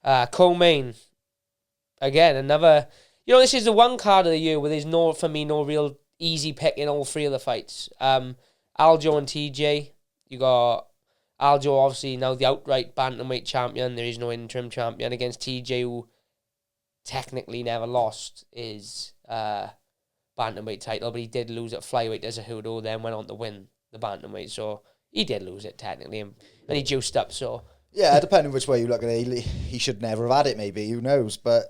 Co-main. Again, another... this is the one card of the year where there's no real easy pick in all three of the fights. Aljo and TJ. You got Aljo, obviously, now the outright bantamweight champion. There is no interim champion against TJ, who technically never lost his bantamweight title, but he did lose at flyweight as a Cejudo, then went on to win the bantamweight. So he did lose it, technically, and he juiced up, so... Yeah, depending which way you look at it, he should never have had it, maybe. Who knows? But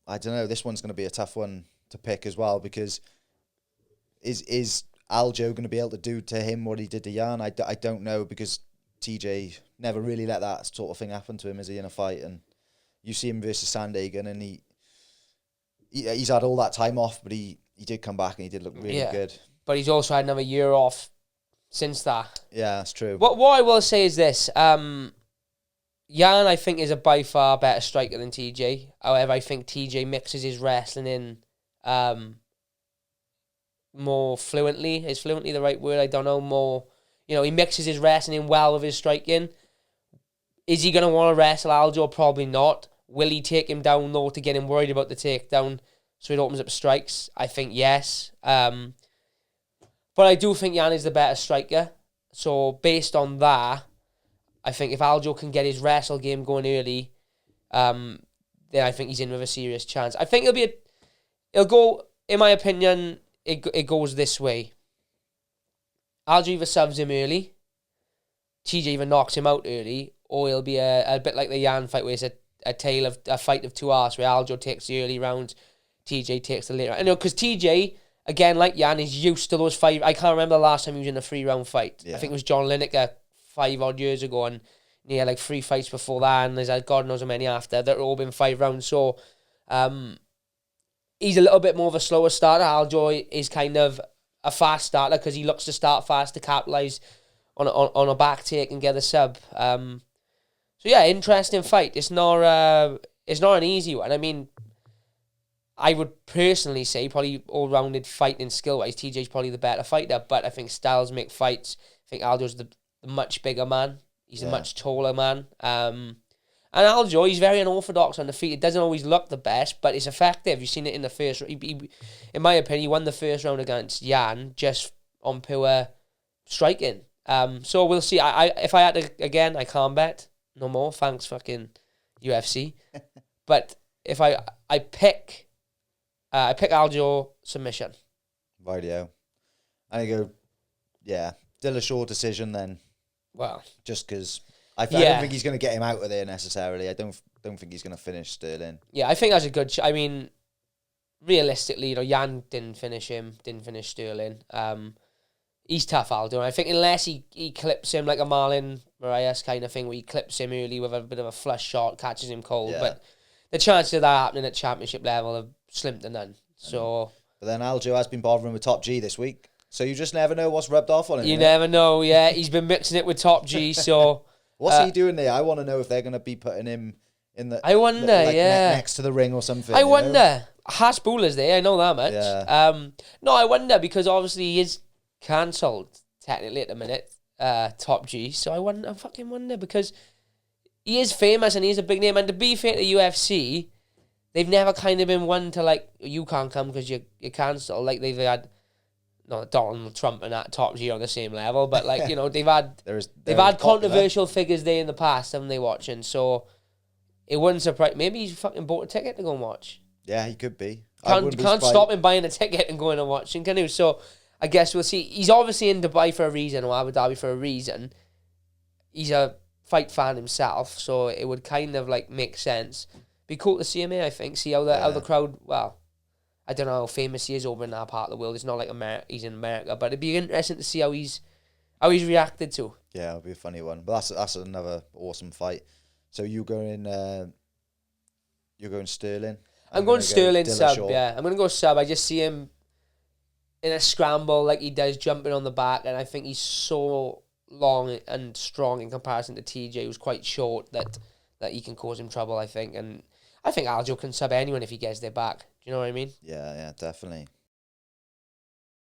I don't know. This one's going to be a tough one to pick as well, because is Aljo going to be able to do to him what he did to Jan? I don't know, because TJ never really let that sort of thing happen to him, is he, in a fight? And you see him versus Sandhagen, and he's had all that time off, but he did come back and he did look really good. But he's also had another year off since that. Yeah, that's true. What I will say is this. Jan, I think, is a by far better striker than TJ. However, I think TJ mixes his wrestling in more fluently. Is fluently the right word? I don't know. More, he mixes his wrestling in well with his striking. Is he going to want to wrestle Aljo? Probably not. Will he take him down, though, to get him worried about the takedown so it opens up strikes? I think yes. But I do think Jan is the better striker. So based on that, I think if Aljo can get his wrestle game going early, then I think he's in with a serious chance. I think it'll go, in my opinion, it goes this way. Aljo either subs him early, TJ either knocks him out early, or it'll be a bit like the Jan fight, where it's a fight of two hours, where Aljo takes the early rounds, TJ takes the later. Because TJ, again, like Jan, is used to those five. I can't remember the last time he was in a 3-round fight. Yeah. I think it was John Lineker 5-odd years ago, and he had like 3 fights before that, and there's had God knows how many after. They're all been 5 rounds, so he's a little bit more of a slower starter. Aljo is kind of a fast starter, because he looks to start fast to capitalise on a back take and get a sub. So yeah, interesting fight. It's not an easy one. I mean, I would personally say probably all-rounded fighting skill-wise, TJ's probably the better fighter, but I think styles make fights. I think Aljo's the much bigger man. He's a much taller man. And Aljo, he's very unorthodox on the feet. It doesn't always look the best, but it's effective. You've seen it in the first... in my opinion, he won the first round against Jan just on pure striking. So we'll see. If I had to, again, I can't bet. No more. Thanks, fucking UFC. But if I pick Aljo submission. Rightio. I go, Dillashaw decision then. Well, just because I don't think he's going to get him out of there necessarily. I don't think he's going to finish Sterling. Yeah, I think that's a good... I mean, realistically, Jan didn't finish Sterling. He's tough, Aldo. I think unless he clips him like a Marlon Moraes kind of thing, where he clips him early with a bit of a flush shot, catches him cold. Yeah. But the chances of that happening at championship level are slim to none. So, but then Aljo has been bothering with Top G this week. So you just never know what's rubbed off on him. You never know, yeah. He's been mixing it with Top G, so... What's he doing there? I want to know if they're going to be putting him in the... I wonder, next to the ring or something. I wonder. Hasbulla's there, I know that much. Yeah. No, I wonder, because obviously he is cancelled, technically, at the minute, Top G. So I fucking wonder, because he is famous and he's a big name. And to be fair to UFC, they've never kind of been one to, like, you can't come because you're cancelled. Like, they've had... Not Donald Trump and that Top G on the same level, but they've had controversial figures there in the past, haven't they, watching? So it wouldn't surprise. Maybe he's fucking bought a ticket to go and watch. Yeah, he could be. Can't stop him buying a ticket and going and watching, can you? So I guess we'll see. He's obviously in Dubai for a reason, or Abu Dhabi for a reason. He's a fight fan himself, so it would kind of like make sense. Be cool to see him here, I think. See how the crowd. Well, I don't know how famous he is over in that part of the world. It's not like he's in America, but it'd be interesting to see how he's reacted to. Yeah, it'll be a funny one. But that's another awesome fight. So you're going Sterling. I'm going Sterling sub. Yeah, I'm going to go sub. I just see him in a scramble like he does, jumping on the back, and I think he's so long and strong in comparison to TJ, who's quite short, that he can cause him trouble, I think. And I think Aljo can sub anyone if he gets their back. Do you know what I mean? Yeah, definitely.